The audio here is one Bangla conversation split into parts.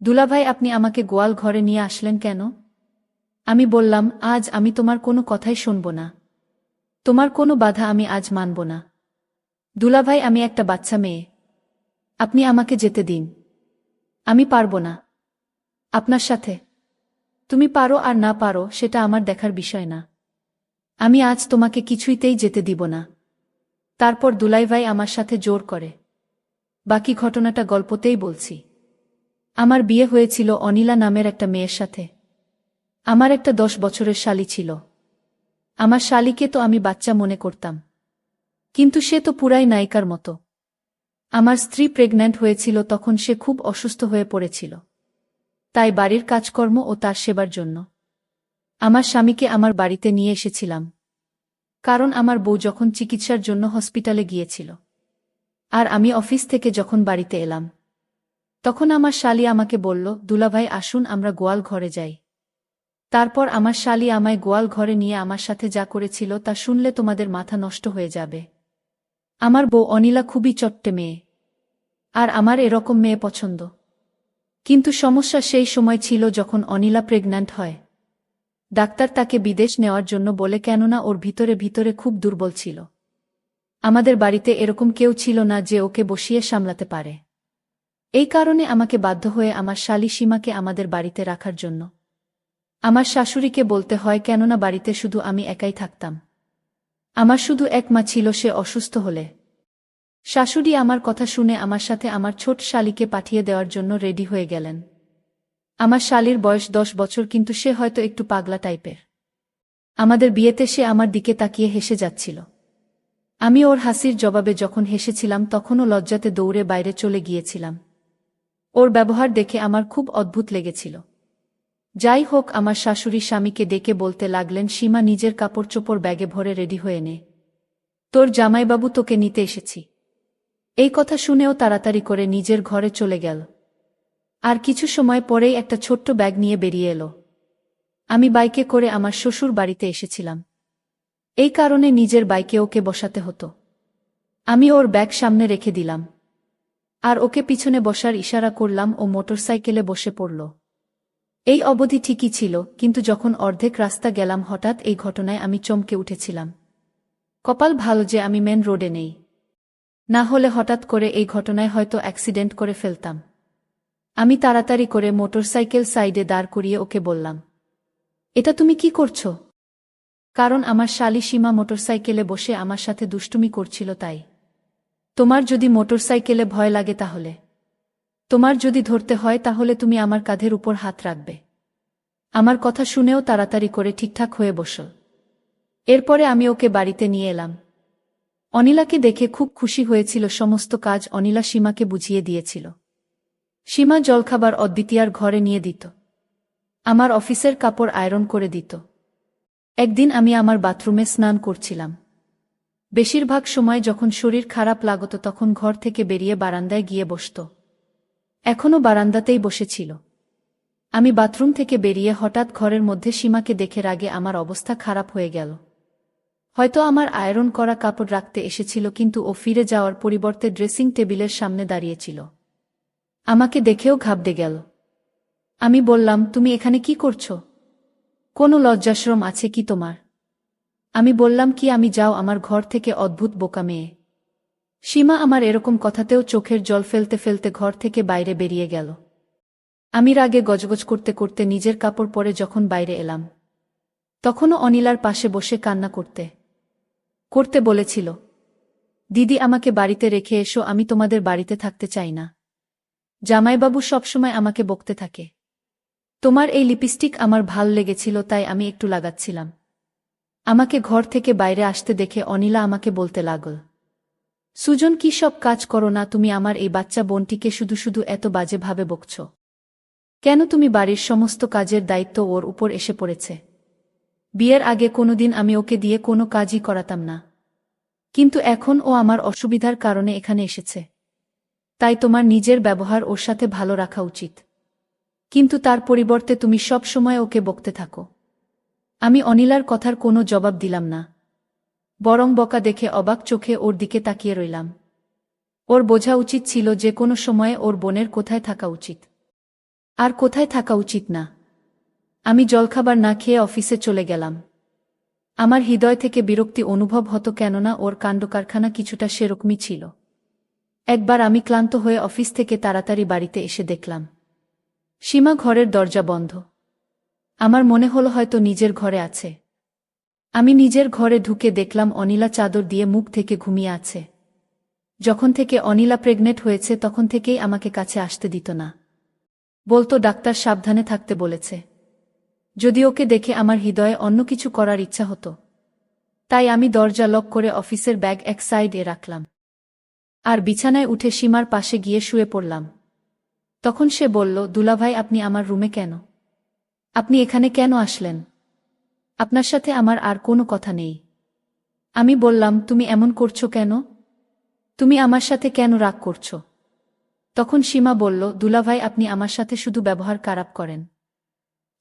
দুলাভাই, আপনি আমাকে গোয়াল ঘরে নিয়ে আসলেন কেন? আমি বললাম, আজ আমি তোমার কোনো কথাই শুনব না। তোমার কোনো বাধা আমি আজ মানব না। দুলাভাই, আমি একটা বাচ্চা মেয়ে। আপনি আমাকে যেতে দিন। আমি পারব না আপনার সাথে। তুমি পারো আর না পারো সেটা আমার দেখার বিষয় না। আমি আজ তোমাকে কিছুইতেই যেতে দিব না। তারপর দুলাভাই আমার সাথে জোর করে। বাকি ঘটনাটা গল্পতেই বলছি। আমার বিয়ে হয়েছিল অনিলা নামের একটা মেয়ের সাথে। আমার একটা 10 বছরের শালী ছিল। আমার শালীকে তো আমি বাচ্চা মনে করতাম, কিন্তু সে তো পুরাই নায়িকার মতো। আমার স্ত্রী প্রেগন্যান্ট হয়েছিল, তখন সে খুব অসুস্থ হয়ে পড়েছিল। তাই বাড়ির কাজকর্ম ও তার সেবার জন্য আমার স্বামীকে আমার বাড়িতে নিয়ে এসেছিলাম, কারণ আমার বউ যখন চিকিৎসার জন্য হসপিটালে গিয়েছিল আর আমি অফিস থেকে যখন বাড়িতে এলাম, তখন আমার শালী আমাকে বলল, দুলাভাই আসুন আমরা গোয়াল ঘরে যাই। তারপর আমার শালী আমায় গোয়াল ঘরে নিয়ে আমার সাথে যা করেছিল তা শুনলে তোমাদের মাথা নষ্ট হয়ে যাবে। আমার বউ অনিলা খুবই চট্টে মেয়ে, আর আমার এরকম মেয়ে পছন্দ। কিন্তু সমস্যা সেই সময় ছিল যখন অনিলা প্রেগন্যান্ট হয়। ডাক্তার তাকে বিদেশ নেওয়ার জন্য বলে, কেননা ওর ভিতরে ভিতরে খুব দুর্বল ছিল। আমাদের বাড়িতে এরকম কেউ ছিল না যে ওকে বসিয়ে সামলাতে পারে। এই কারণে আমাকে বাধ্য হয়ে আমার শালী সীমাকে আমাদের বাড়িতে রাখার জন্য আমার শাশুড়িকে বলতে হয়, কেননা বাড়িতে শুধু আমি একাই থাকতাম। আমার শুধু এক মা ছিল, সে অসুস্থ হলে শাশুড়ি আমার কথা শুনে আমার সাথে আমার ছোট শালীকে পাঠিয়ে দেওয়ার জন্য রেডি হয়ে গেলেন। আমার শালীর বয়স 10 বছর, কিন্তু সে হয়তো একটু পাগলা টাইপের। আমাদের বিয়েতে সে আমার দিকে তাকিয়ে হেসে যাচ্ছিল। আমি ওর হাসির জবাবে যখন হেসেছিলাম, তখনও লজ্জাতে দৌড়ে বাইরে চলে গিয়েছিলাম। ওর ব্যবহার দেখে আমার খুব অদ্ভুত লেগেছিল। যাই হোক, আমার শাশুড়ি স্বামীকে ডেকে বলতে লাগলেন, সীমা, নিজের কাপড় চোপড় ব্যাগে ভরে রেডি হয়ে নে, তোর জামাইবাবু তোকে নিতে এসেছি। এই কথা শুনেও তাড়াতাড়ি করে নিজের ঘরে চলে গেল। আর কিছু সময় পরেই একটা ছোট্ট ব্যাগ নিয়ে বেরিয়ে এলো। আমি বাইকে করে আমার শ্বশুর বাড়িতে এসেছিলাম, এই কারণে নিজের বাইকে ওকে বসাতে হতো। আমি ওর ব্যাগ সামনে রেখে দিলাম আর ওকে পিছনে বসার ইশারা করলাম। ও মোটরসাইকেলে বসে পড়ল। এই অবধি ঠিকই ছিল, কিন্তু যখন অর্ধেক রাস্তা গেলাম, হঠাৎ এই ঘটনায় আমি চমকে উঠেছিলাম। কপাল ভালো যে আমি মেন রোডে নেই, না হলে হঠাৎ করে এই ঘটনায় হয়তো অ্যাক্সিডেন্ট করে ফেলতাম। আমি তাড়াতাড়ি করে মোটরসাইকেল সাইডে দাঁড় করিয়ে ওকে বললাম, এটা তুমি কি করছো? কারণ আমার শালী সীমা মোটরসাইকেলে বসে আমার সাথে দুষ্টুমি করছিল তাই। তোমার যদি মোটরসাইকেলে ভয় লাগে, তাহলে তোমার যদি ধরতে হয়, তাহলে তুমি আমার কাঁধের উপর হাত রাখবে। আমার কথা শুনেও তাড়াতাড়ি করে ঠিকঠাক হয়ে বসল। এরপরে আমি ওকে বাড়িতে নিয়ে এলাম। অনিলাকে দেখে খুব খুশি হয়েছিল। সমস্ত কাজ অনিলা সীমাকে বুঝিয়ে দিয়েছিল। সীমা জলখাবার অদ্বিতীয়ার ঘরে নিয়ে দিত, আমার অফিসের কাপড় আয়রন করে দিত। একদিন আমি আমার বাথরুমে স্নান করছিলাম। বেশিরভাগ সময় যখন শরীর খারাপ লাগত, তখন ঘর থেকে বেরিয়ে বারান্দায় গিয়ে বসত। এখনও বারান্দাতেই বসেছিল। আমি বাথরুম থেকে বেরিয়ে হঠাৎ ঘরের মধ্যে সীমাকে দেখে রাগে আমার অবস্থা খারাপ হয়ে গেল। হয়তো আমার আয়রন করা কাপড় রাখতে এসেছিল, কিন্তু ও ফিরে যাওয়ার পরিবর্তে ড্রেসিং টেবিলের সামনে দাঁড়িয়েছিল। আমাকে দেখেও ঘাবড়ে গেল। আমি বললাম, তুমি এখানে কি করছো? কোনো লজ্জাশরম আছে কি তোমার? আমি বললাম, কি আমি? যাও আমার ঘর থেকে, অদ্ভুত বোকা মেয়ে। সীমা আমার এরকম কথাতেও চোখের জল ফেলতে ফেলতে ঘর থেকে বাইরে বেরিয়ে গেল। আমি রাগে গজগজ করতে করতে নিজের কাপড় পরে যখন বাইরে এলাম, তখনও অনিলার পাশে বসে কান্না করতে করতে বলেছিল, দিদি, আমাকে বাড়িতে রেখে এসো, আমি তোমাদের বাড়িতে থাকতে চাই না। জামাইবাবু সবসময় আমাকে বকতে থাকে। তোমার এই লিপস্টিক আমার ভাল লেগেছিল, তাই আমি একটু লাগাচ্ছিলাম। আমাকে ঘর থেকে বাইরে আসতে দেখে অনিলা আমাকে বলতে লাগল, সুজন, কি সব কাজ করো না তুমি? আমার এই বাচ্চা বোনটিকে শুধু শুধু এত বাজেভাবে বকছ কেন? তুমি বাড়ির সমস্ত কাজের দায়িত্ব ওর উপর এসে পড়েছে। বিয়ের আগে কোনোদিন আমি ওকে দিয়ে কোনো কাজই করাতাম না, কিন্তু এখন ও আমার অসুবিধার কারণে এখানে এসেছে। তাই তোমার নিজের ব্যবহার ওর সাথে ভালো রাখা উচিত, কিন্তু তার পরিবর্তে তুমি সব সময় ওকে বকতে থাকো। আমি অনিলার কথার কোনো জবাব দিলাম না, বরং বকা দেখে অবাক চোখে ওর দিকে তাকিয়ে রইলাম। ওর বোঝা উচিত ছিল যে কোনো সময়ে ওর বোনের কোথায় থাকা উচিত। আর কোথায় থাকা উচিত না। আমি জলখাবার না খেয়ে অফিসে চলে গেলাম। আমার হৃদয় থেকে বিরক্তি অনুভব হতো, কেননা ওর কাণ্ডকারখানা কিছুটা সেরকমই ছিল। একবার আমি ক্লান্ত হয়ে অফিস থেকে তাড়াতাড়ি বাড়িতে এসে দেখলাম সীমা ঘরের দরজা বন্ধ। আমার মনে হলো হয়তো নিজের ঘরে আছে। আমি নিজের ঘরে ঢুকে দেখলাম অনিলা চাদর দিয়ে মুখ থেকে ঘুমিয়ে আছে। যখন থেকে অনিলা প্রেগনেন্ট হয়েছে তখন থেকেই আমাকে কাছে আসতে দিত না। বলতো ডাক্তার সাবধানে থাকতে বলেছে। যদি ওকে দেখে আমার হৃদয়ে অন্য কিছু করার ইচ্ছা হতো। তাই আমি দরজা লক করে অফিসের ব্যাগ এক সাইডে রাখলাম আর বিছানায় উঠে সীমার পাশে গিয়ে শুয়ে পড়লাম। তখন সে বলল, দুলাভাই, আপনি আমার রুমে কেন? আপনি এখানে কেন আসলেন? আপনার সাথে আমার আর কোনো কথা নেই। আমি বললাম, তুমি এমন করছো কেন? তুমি আমার সাথে কেন রাগ করছো? তখন সীমা বলল, দুলাভাই, আপনি আমার সাথে শুধু ব্যবহার খারাপ করেন।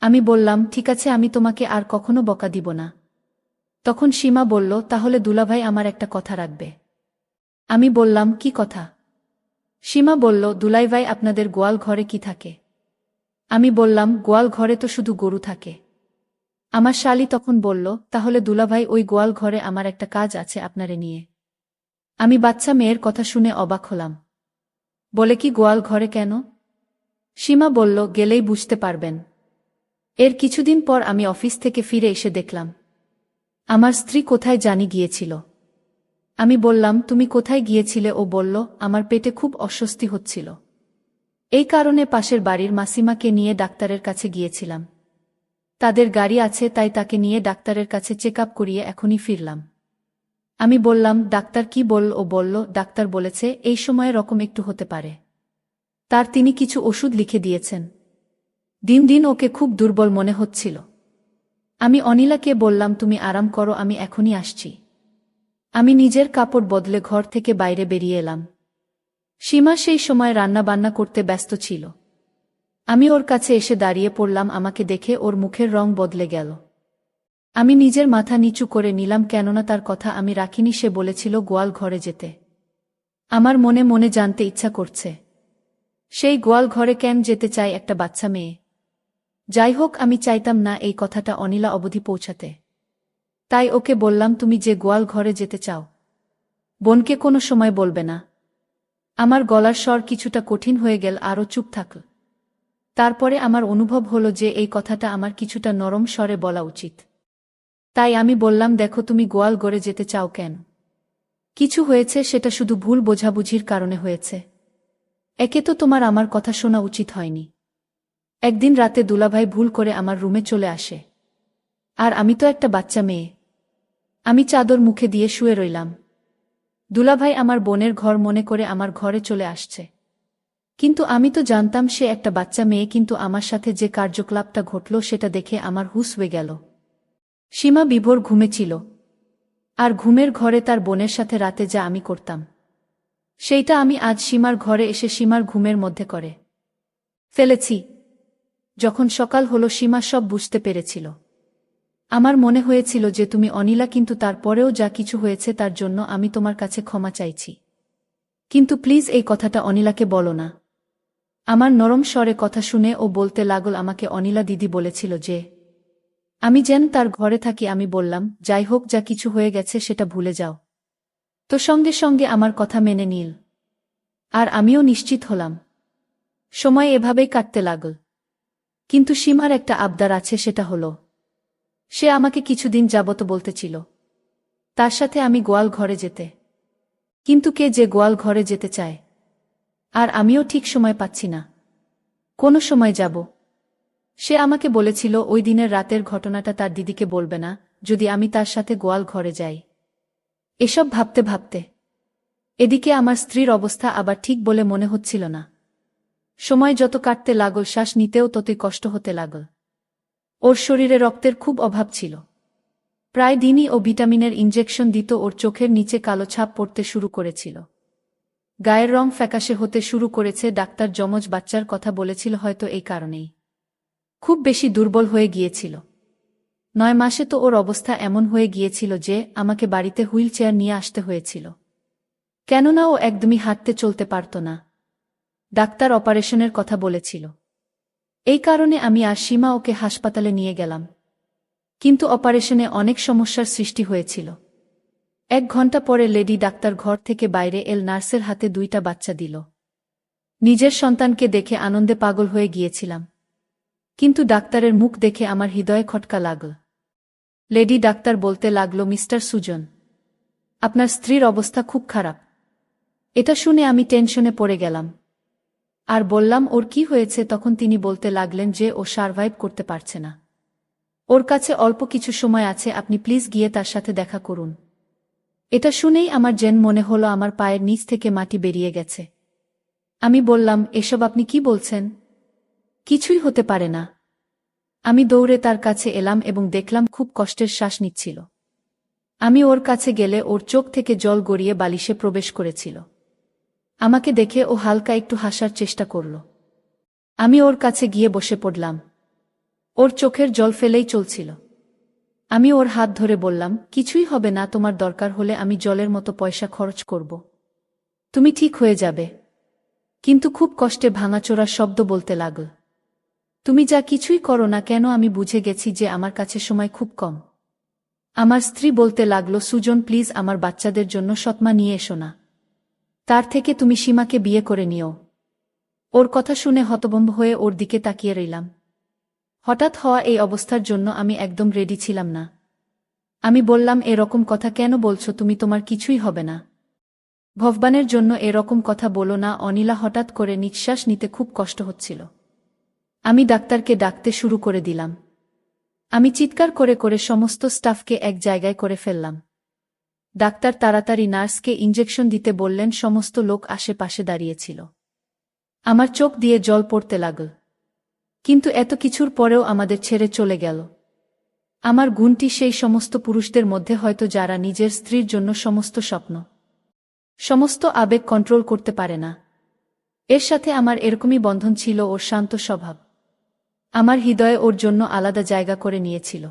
আমি বললাম, ঠিক আছে, আমি তোমাকে আর কখনো বকা দিব না। তখন সীমা বলল, তাহলে দুলাভাই আমার একটা কথা রাখবে। আমি বললাম, কি কথা? সীমা বলল, দুলাভাই, আপনাদের গোয়াল ঘরে কি থাকে? আমি বললাম, গোয়াল ঘরে তো শুধু গরু থাকে। আমার শালী তখন বলল, তাহলে দুলাভাই, ওই গোয়াল ঘরে আমার একটা কাজ আছে আপনারে নিয়ে। আমি বাচ্চা মেয়ের কথা শুনে অবাক হলাম। বলে, কি গোয়াল ঘরে কেন? সীমা বলল, গেলেই বুঝতে পারবেন। এর কিছুদিন পর আমি অফিস থেকে ফিরে এসে দেখলাম আমার স্ত্রী কোথায় জানি গিয়েছিল। আমি বললাম, তুমি কোথায় গিয়েছিলে? ও বলল, আমার পেটে খুব অস্বস্তি হচ্ছিল। এই কারণে পাশের বাড়ির মাসিমাকে নিয়ে ডাক্তারের কাছে গিয়েছিলাম। তাদের গাড়ি আছে, তাই তাকে নিয়ে ডাক্তারের কাছে চেক আপ করিয়ে এখনই ফিরলাম। আমি বললাম, ডাক্তার কি বলল? ও বলল, ডাক্তার বলেছে এই সময়ে রকম একটু হতে পারে। তিনি কিছু ওষুধ লিখে দিয়েছেন। দিন দিন ওকে খুব দুর্বল মনে হচ্ছিল। আমি অনিলাকে বললাম, তুমি আরাম করো, আমি এখনই আসছি। আমি নিজের কাপড় বদলে ঘর থেকে বাইরে বেরিয়ে এলাম। সীমা সেই সময় রান্না বান্না করতে ব্যস্ত ছিল। আমি ওর কাছে এসে দাঁড়িয়ে পড়লাম। আমাকে দেখে ওর মুখের রং বদলে গেল। আমি নিজের মাথা নিচু করে নিলাম, কেননা তার কথা আমি রাখিনি। সে বলেছিল গোয়াল ঘরে যেতে। আমার মনে মনে জানতে ইচ্ছা করছে, সেই গোয়াল ঘরে কেন যেতে চায় একটা বাচ্চা মেয়ে? যাই হোক, আমি চাইতাম না এই কথাটা অনিলা অবধি পৌঁছাতে। তাই ওকে বললাম, তুমি যে গোয়াল ঘরে যেতে চাও, বোনকে কোনো সময় বলবে না। আমার গলার স্বর কিছুটা কঠিন হয়ে গেল, আরও চুপ থাকল। তারপরে আমার অনুভব হলো যে এই কথাটা আমার কিছুটা নরম স্বরে বলা উচিত। তাই আমি বললাম, দেখো, তুমি গোয়াল ঘরে যেতে চাও কেন? কিছু হয়েছে, সেটা শুধু ভুল বোঝাবুঝির কারণে হয়েছে। একে তো তোমার আমার কথা শোনা উচিত হয়নি। একদিন রাতে দুলাভাই ভুল করে আমার রুমে চলে আসে। আর আমি তো একটা বাচ্চা মেয়ে। আমি চাদর মুখে দিয়ে শুয়ে রইলাম। দুলাভাই আমার বোনের ঘর মনে করে আমার ঘরে চলে আসছে। কিন্তু আমি তো জানতাম সে একটা বাচ্চা মেয়ে। কিন্তু আমার সাথে যে কার্যকলাপটা ঘটল সেটা দেখে আমার হুঁশ হয়ে গেল। সীমা বিভোর ঘুমেছিল। আর ঘুমের ঘরে তার বোনের সাথে রাতে যা আমি করতাম, সেইটা আমি আজ সীমার ঘরে এসে সীমার ঘুমের মধ্যে করে ফেলেছি। যখন সকাল হলো, সীমা সব বুঝতে পেরেছিল। আমার মনে হয়েছিল যে তুমি অনিলা, কিন্তু তারপরেও যা কিছু হয়েছে তার জন্য আমি তোমার কাছে ক্ষমা চাইছি। কিন্তু প্লিজ এই কথাটা অনিলাকে বলো না। আমার নরম স্বরে কথা শুনে ও বলতে লাগল, আমাকে অনিলা দিদি বলেছিল যে আমি যেন তার ঘরে থাকি। আমি বললাম, যাই হোক, যা কিছু হয়ে গেছে সেটা ভুলে যাও। তো সঙ্গে সঙ্গে আমার কথা মেনে নিল। আর আমিও নিশ্চিত হলাম। সময় এভাবেই কাটতে লাগল। কিন্তু সীমার একটা আবদার আছে, সেটা হলো সে আমাকে কিছুদিন যাবত বলতেছিল তার সাথে আমি গোয়াল ঘরে যেতে। কিন্তু কে যে গোয়াল ঘরে যেতে চায়? আর আমিও ঠিক সময় পাচ্ছি না। কোনো সময় যাব। সে আমাকে বলেছিল ওই দিনের রাতের ঘটনাটা তার দিদিকে বলবে না যদি আমি তার সাথে গোয়াল ঘরে যাই। এসব ভাবতে ভাবতে এদিকে আমার স্ত্রীর অবস্থা আবার ঠিক বলে মনে হচ্ছিল না। সময় যত কাটতে লাগল, শ্বাস নিতেও ততই কষ্ট হতে লাগল। ওর শরীরে রক্তের খুব অভাব ছিল। প্রায় দিনই ও ভিটামিনের ইনজেকশন দিত। ওর চোখের নিচে কালো ছাপ পড়তে শুরু করেছিল। গায়ের রং ফ্যাকাশে হতে শুরু করেছে। ডাক্তার যমজ বাচ্চার কথা বলেছিল, হয়তো এই কারণেই খুব বেশি দুর্বল হয়ে গিয়েছিল। 9 মাসে তো ওর অবস্থা এমন হয়ে গিয়েছিল যে আমাকে বাড়িতে হুইল চেয়ার নিয়ে আসতে হয়েছিল, কেননা ও একদমই হাঁটতে চলতে পারত না। ডাক্তার অপারেশনের কথা বলেছিল। এই কারণে আমি আর সীমা ওকে হাসপাতালে নিয়ে গেলাম। কিন্তু অপারেশনে অনেক সমস্যার সৃষ্টি হয়েছিল। 1 ঘন্টা পরে লেডি ডাক্তার ঘর থেকে বাইরে নার্সের হাতে 2টা বাচ্চা দিল। নিজের সন্তানকে দেখে আনন্দে পাগল হয়ে গিয়েছিলাম। কিন্তু ডাক্তারের মুখ দেখে আমার হৃদয়ে খটকা লাগল। লেডি ডাক্তার বলতে লাগল, মিস্টার সুজন, আপনার স্ত্রীর অবস্থা খুব খারাপ। এটা শুনে আমি টেনশনে পড়ে গেলাম আর বললাম, ওর কি হয়েছে? তখন তিনি বলতে লাগলেন যে ও সারভাইভ করতে পারছে না। ওর কাছে অল্প কিছু সময় আছে, আপনি প্লিজ গিয়ে তার সাথে দেখা করুন। এটা শুনেই আমার যেন মনে হলো আমার পায়ের নিচ থেকে মাটি বেরিয়ে গেছে। আমি বললাম, এসব আপনি কি বলছেন? কিছুই হতে পারে না। আমি দৌড়ে তার কাছে এলাম এবং দেখলাম খুব কষ্টের শ্বাস নিচ্ছিল। আমি ওর কাছে গেলে ওর চোখ থেকে জল গড়িয়ে বালিশে প্রবেশ করেছিল। আমাকে দেখে ও হালকা একটু হাসার চেষ্টা করল। আমি ওর কাছে গিয়ে বসে পড়লাম। ওর চোখের জল ফেলেই চলছিল। আমি ওর হাত ধরে বললাম, কিছুই হবে না, তোমার দরকার হলে আমি জলের মতো পয়সা খরচ করব। তুমি ঠিক হয়ে যাবে। কিন্তু খুব কষ্টে ভাঙাচোরা শব্দ বলতে লাগল, তুমি যা কিছুই করো না কেন আমি বুঝে গেছি যে আমার কাছে সময় খুব কম। আমার স্ত্রী বলতে লাগল, সুজন প্লিজ আমার বাচ্চাদের জন্য সৎমা নিয়ে এসো না। তার থেকে তুমি সীমাকে বিয়ে করে নিও। ওর কথা শুনে হতভম্ব হয়ে ওর দিকে তাকিয়ে রইলাম। হঠাৎ হওয়া এই অবস্থার জন্য আমি একদম রেডি ছিলাম না। আমি বললাম, এরকম কথা কেন বলছো তুমি? তোমার কিছুই হবে না। ভগবানের জন্য এরকম কথা বলো না। অনিলা হঠাৎ করে নিঃশ্বাস নিতে খুব কষ্ট হচ্ছিল। আমি ডাক্তারকে ডাকতে শুরু করে দিলাম। আমি চিৎকার করে করে সমস্ত স্টাফকে এক জায়গায় করে ফেললাম। ডাক্তার তাড়াতাড়ি নার্সকে ইঞ্জেকশন দিতে বললেন। সমস্ত লোক আশেপাশে দাঁড়িয়েছিল। আমার চোখ দিয়ে জল পড়তে লাগল। কিন্তু এত কিছুর পরেও আমাদের ছেড়ে চলে গেল। আমার গুণটি সেই সমস্ত পুরুষদের মধ্যে হয়তো যারা নিজের স্ত্রীর জন্য সমস্ত স্বপ্ন, সমস্ত আবেগ কন্ট্রোল করতে পারে না। এর সাথে আমার এরকমই বন্ধন ছিল ওর শান্ত স্বভাব। আমার হৃদয়ে ওর জন্য আলাদা জায়গা করে নিয়েছিল।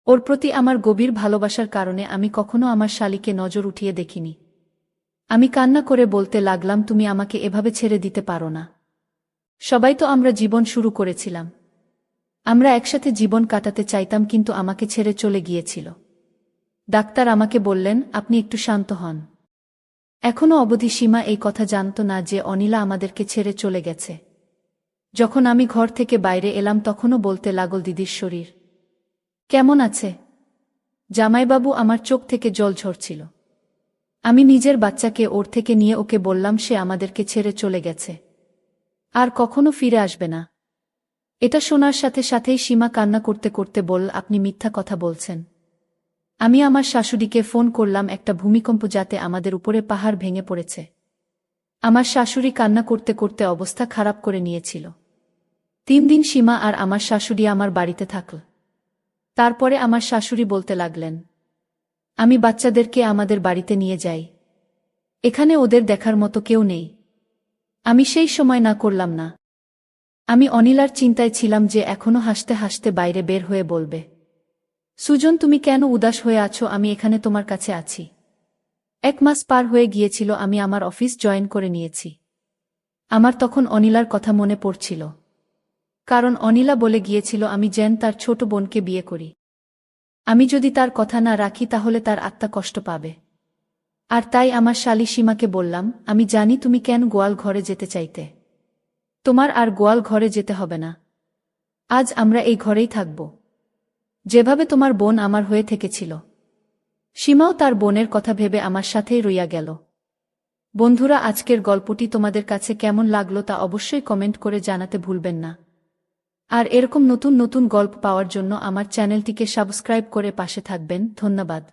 ওর প্রতি আমার গভীর ভালোবাসার কারণে আমি কখনো আমার শালীকে নজর উঠিয়ে দেখিনি। আমি কান্না করে বলতে লাগলাম, তুমি আমাকে এভাবে ছেড়ে দিতে পারো না। সবাই তো আমরা জীবন শুরু করেছিলাম। আমরা একসাথে জীবন কাটাতে চাইতাম, কিন্তু আমাকে ছেড়ে চলে গিয়েছিল। ডাক্তার আমাকে বললেন, আপনি একটু শান্ত হন। এখনো অবধি সীমা এই কথা জানত না যে অনিলা আমাদেরকে ছেড়ে চলে গেছে। যখন আমি ঘর থেকে বাইরে এলাম তখনও বলতে লাগল, দিদির শরীর কেমন আছে? জামাইবাবু, আমার চোখ থেকে জল ঝরছিল। আমি নিজের বাচ্চাকে ওর থেকে নিয়ে ওকে বললাম সে আমাদেরকে ছেড়ে চলে গেছে, আর কখনো ফিরে আসবে না। এটা শোনার সাথে সাথেই সীমা কান্না করতে করতে বলল, আপনি মিথ্যা কথা বলছেন। আমি আমার শাশুড়িকে ফোন করলাম, একটা ভূমিকম্প যাতে আমাদের উপরে পাহাড় ভেঙে পড়েছে। আমার শাশুড়ি কান্না করতে করতে অবস্থা খারাপ করে নিয়েছিল। 3 দিন সীমা আর আমার শাশুড়ি আমার বাড়িতে থাকল। তারপরে আমার শাশুড়ি বলতে লাগলেন, আমি বাচ্চাদেরকে আমাদের বাড়িতে নিয়ে যাই। এখানে ওদের দেখার মতো কেউ নেই। আমি সেই সময় না করলাম না। আমি অনিলার চিন্তায় ছিলাম যে এখনো হাসতে হাসতে বাইরে বের হয়ে বলবে, সুজন তুমি কেন উদাস হয়ে আছো? আমি এখানে তোমার কাছে আছি। 1 মাস পার হয়ে গিয়েছিল, আমি আমার অফিস জয়েন করে নিয়েছি। আমার তখন অনিলার কথা মনে পড়ছিল, কারণ অনিলা বলে গিয়েছিল আমি যেন তার ছোট বোনকে বিয়ে করি। আমি যদি তার কথা না রাখি তাহলে তার আত্মা কষ্ট পাবে। আর তাই আমার শালী সীমাকে বললাম, আমি জানি তুমি কেন গোয়াল ঘরে যেতে চাইতে। তোমার আর গোয়াল ঘরে যেতে হবে না। আজ আমরা এই ঘরেই থাকব, যেভাবে তোমার বোন আমার হয়ে থেকেছিল। সীমাও তার বোনের কথা ভেবে আমার সাথেই রইয়া গেল। বন্ধুরা, আজকের গল্পটি তোমাদের কাছে কেমন লাগলো তা অবশ্যই কমেন্ট করে জানাতে ভুলবেন না। আর এরকম নতুন নতুন গল্প পাওয়ার জন্য আমার চ্যানেলটিকে সাবস্ক্রাইব করে পাশে থাকবেন। ধন্যবাদ।